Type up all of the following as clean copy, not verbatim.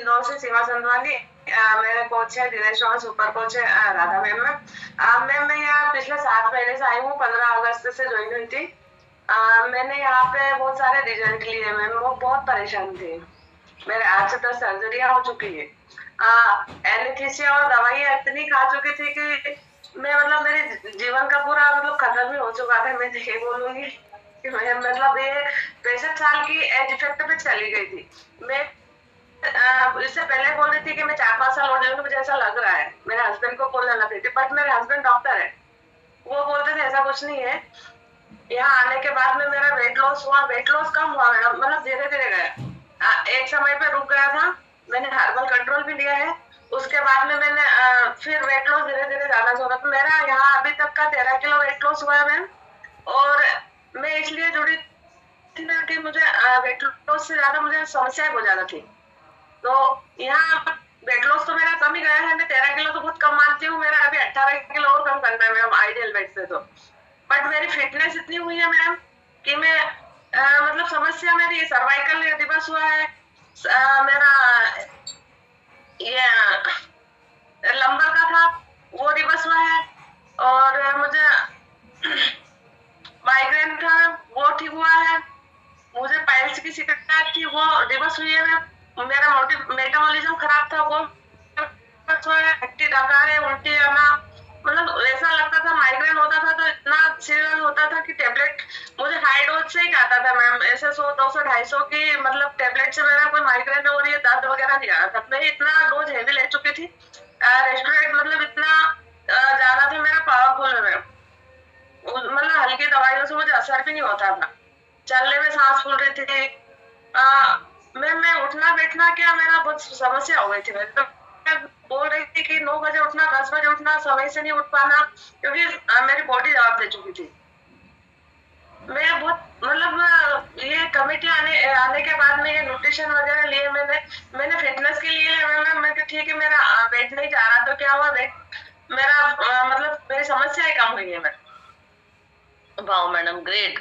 इंदौर से सीमा संधवानी। मेरे कोच है दिनेश और सुपर कोच है राधा मैम। मैम मैं यहाँ पिछले 7 महीने से आई हूँ, 15 अगस्त से ज्वाइन हुई थी। मैंने यहाँ पे बहुत सारे रिजल्ट लिए मैम, वो बहुत परेशान थी। मेरे 8 से 10 सर्जरियां हो चुकी है। एनेस्थीसिया और दवाइयाँ इतनी खा चुकी थी कि मैं मतलब मेरे जीवन का पूरा मतलब खत्म ही हो चुका था। मैं ये बोलूंगी कि मैं मतलब ये 65 साल की एज इफेक्ट पे चली गई थी। मैं इससे पहले बोल रही थी कि मैं 4-5 साल हो जाऊंगी, मुझे ऐसा लग रहा है। मेरे हस्बैंड को बोलने लगी थी, बट मेरे हस्बैंड डॉक्टर है, वो बोलते थे ऐसा कुछ नहीं है। यहाँ आने के बाद में मेरा वेट लॉस हुआ, वेट लॉस कम हुआ मैडम, मतलब धीरे धीरे गया। एक समय पे रुक गया था, मैंने हर्बल कंट्रोल भी लिया है। उसके बाद में मैंने फिर वेट लॉस धीरे धीरे ज्यादा हो रहा। तो मेरा यहाँ अभी तक का 13 किलो वेट लॉस हुआ है मैम। और मैं इसलिए जुड़ी थी ना कि मुझे वेट लॉस से ज्यादा मुझे समस्याएं बहुत ज्यादा थी। तो यहाँ वेट लॉस तो मेरा कम ही गया है। मैं 13 किलो तो बहुत कम मानती हूँ, मेरा अभी 18 किलो और कम करना है मैडम आइडियल वेट से। तो बट मेरी फिटनेस इतनी हुई है मैडम कि मैं मतलब समस्या मेरी सर्वाइकल दिवस हुआ है, मेरा ये लंबर का था वो दिवस हुआ है, और मुझे माइग्रेन था वो ठीक हुआ है, मुझे पाइल्स की शिकायत थी वो दिवस हुई है। मेरा मेटाबॉलिज्म खराब था वो हट्टी डकार है, उल्टी आना, मतलब ऐसा लगता था माइग्रेन होता था तो इतना सीरियस होता था कि टेबलेट मुझे हाई डोज से ही आता था मैम। ऐसे 100-200-250 की मतलब टेबलेट से मेरा कोई माइग्रेन हो रही है दर्द वगैरह नहीं आ रहा था। मैं इतना डोज हेवी ले चुकी थी। रेस्टोरेंट मतलब इतना ज्यादा था मेरा पावरफुल में, मतलब हल्की दवाइयों से मुझे असर भी नहीं होता था। चलने में सांस फूल रही थी। मैं उठना बैठना क्या मेरा बहुत समस्या हो गई थी। मैं तो मैं बोल रही थी कि 9 बजे उठना, 10 बजे उठना, समय से नहीं उठ पाना, क्योंकि मेरी बॉडी जवाब दे चुकी थी। मैं बहुत मतलब ये कमेटी आने आने के बाद में ये न्यूट्रिशन वगैरह लिए मैंने फिटनेस के लिए मैं ठीक है मेरा वेट नहीं जा रहा तो क्या हुआ, वेट मेरा मतलब मेरी समस्या ही कम हुई है। मैं वाह मैडम, ग्रेट।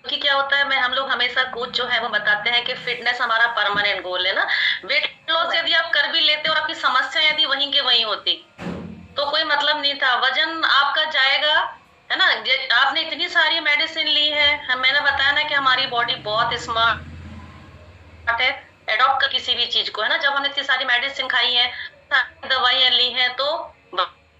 क्योंकि क्या होता है, मैं हम लोग हमेशा कोच जो है वो बताते हैं कि फिटनेस हमारा परमानेंट गोल है ना। वेट लॉस यदि आप कर भी लेते और आपकी समस्या यदि वहीं के वहीं होती तो कोई मतलब नहीं था, वजन आपका जाएगा, है ना। आपने इतनी सारी मेडिसिन ली है, मैंने बताया ना कि हमारी बॉडी बहुत स्मार्ट है, एडॉप्ट कर किसी भी चीज को, है ना। जब हमने इतनी सारी मेडिसिन खाई है, दवाइयां ली हैं, तो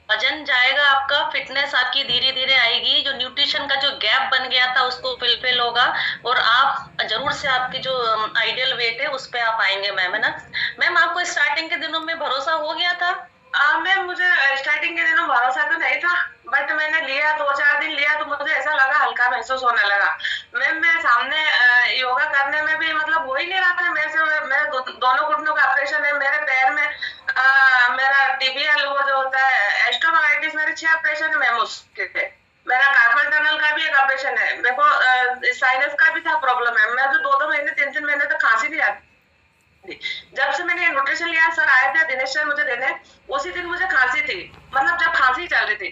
वजन जाएगा आपका, फिटनेस आपकी धीरे धीरे आएगी, जो न्यूट्रिशन का जो गैप बन गया था उसको फिलफिल होगा, और आप जरूर से आपकी जो आइडियल वेट है उस पे आप आएंगे मैम, है ना। मैम आपको स्टार्टिंग के दिनों में भरोसा हो गया था? मैम मुझे स्टार्टिंग के दिनों भरोसा तो नहीं था, बट मैंने लिया 2-4 दिन लिया तो मुझे ऐसा लगा, हल्का महसूस होने लगा। मैम मैं सामने योगा करने में भी मतलब हो ही नहीं रहा था मेरे से। मेरे दोनों घुटनों का ऑपरेशन है, मेरे पैर में मेरा टीबीएल वो जो होता है एस्टोमाइटिस, मेरे 6 ऑपरेशन है मैम उसके। मेरा कार्पल टनल का भी एक ऑपरेशन है, मेरे को साइनस का भी था प्रॉब्लम है। मैं तो 2-2 महीने 3-3 महीने तक खांसी नहीं आती। जब से मैंने न्यूट्रिशन लिया, सर आए थे दिनेश सर मुझे देने, उसी दिन मुझे खांसी थी, मतलब जब खांसी चल रही थी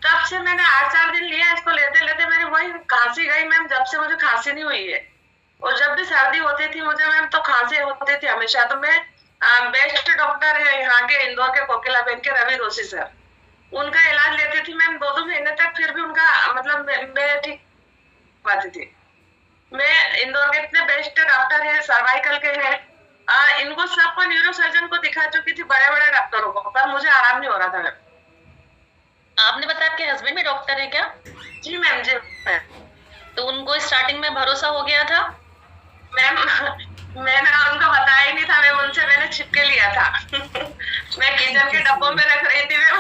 तब से मैंने 8-4 दिन लिया इसको, लेते लेते मेरी वही खांसी गई मैम, जब से मुझे खांसी नहीं हुई है। और जब भी सर्दी होती थी मुझे मैम तो खांसी होती थी हमेशा। तो मैं बेस्ट डॉक्टर है यहाँ के इंदौर के कोकिला बेन के रवि जोशी सर, उनका इलाज लेती थी मैम 2-2 महीने तक, फिर भी उनका मतलब मैं ठीक पाती थी। मैं इंदौर के इतने बेस्ट डॉक्टर है, सर्वाइकल के हैं, इनको सबको न्यूरो सर्जन को दिखा चुकी थी, बड़े बड़े डॉक्टरों को, पर मुझे आराम नहीं हो रहा था मैम। आपने बताया आपके हस्बैंड भी डॉक्टर है क्या? जी मैम, जी मैम। तो उनको स्टार्टिंग में भरोसा हो गया था? मैम मैंने उनको बताया ही नहीं था मैम, उनसे मैंने छिपके लिया था मैं किचन के डब्बों में रख रही थी मैम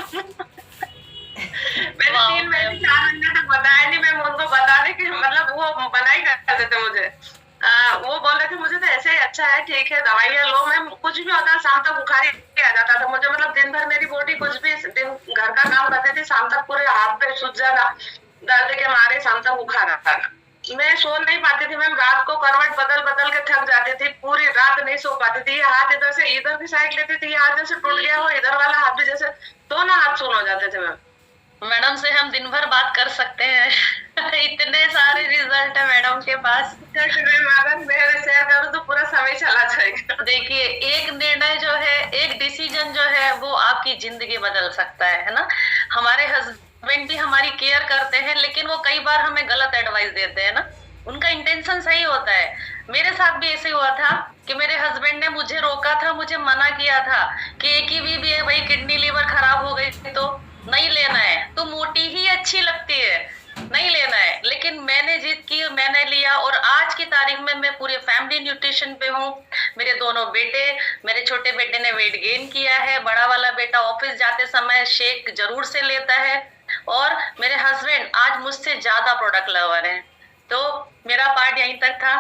मैंने 3 महीने 4 महीने तक बताया नहीं मैम उनको, बताने की मतलब वो मना ही कर देते मुझे। वो बोल रहे थे मुझे तो ऐसे ही अच्छा है, ठीक है दवाइयाँ लो मैम, कुछ भी होता है शाम तक बुखार ही आ जाता था मुझे, मतलब दिन भर मेरी बॉडी कुछ भी दिन घर का काम करती थी, शाम तक पूरे हाथ पे सूज जाना, दर्द के मारे शाम तक बुखार आता था। मैं सो नहीं पाती थी मैम, रात को करवट बदल बदल के थक जाती थी, पूरी रात नहीं सो पाती थी। ये हाथ इधर से इधर की साइड लेती थी, ये हाथ जैसे टूट गया हो, इधर वाला हाथ भी जैसे दोनों हाथ सुन हो जाते थे मैम। मैडम से हम दिन भर बात कर सकते हैं। इतने सारे रिजल्ट है मैडम के पास। अगर मैं शेयर करूँ तो पूरा समय चला जाएगा। देखिए, एक निर्णय जो है, एक डिसीजन जो है, वो आपकी जिंदगी बदल सकता है ना। हमारे हस्बैंड भी हमारी केयर करते हैं, लेकिन वो कई बार हमें गलत एडवाइस देते हैं ना। उनका इंटेंशन सही होता है। मेरे साथ भी ऐसे हुआ था कि मेरे हस्बैंड ने मुझे रोका था, मुझे मना किया था कि एक ही भी है भाई, किडनी लीवर खराब हो गई थी तो नहीं लेना है, तो मोटी ही अच्छी लगती है, नहीं लेना है। लेकिन मैंने जिद की, मैंने लिया, और आज की तारीख में मैं पूरे फैमिली न्यूट्रिशन पे हूँ। मेरे दोनों बेटे, मेरे छोटे बेटे ने वेट गेन किया है, बड़ा वाला बेटा ऑफिस जाते समय शेक जरूर से लेता है, और मेरे हस्बैंड आज मुझसे ज्यादा प्रोडक्ट लवर हैं। तो मेरा पार्ट यहीं तक था।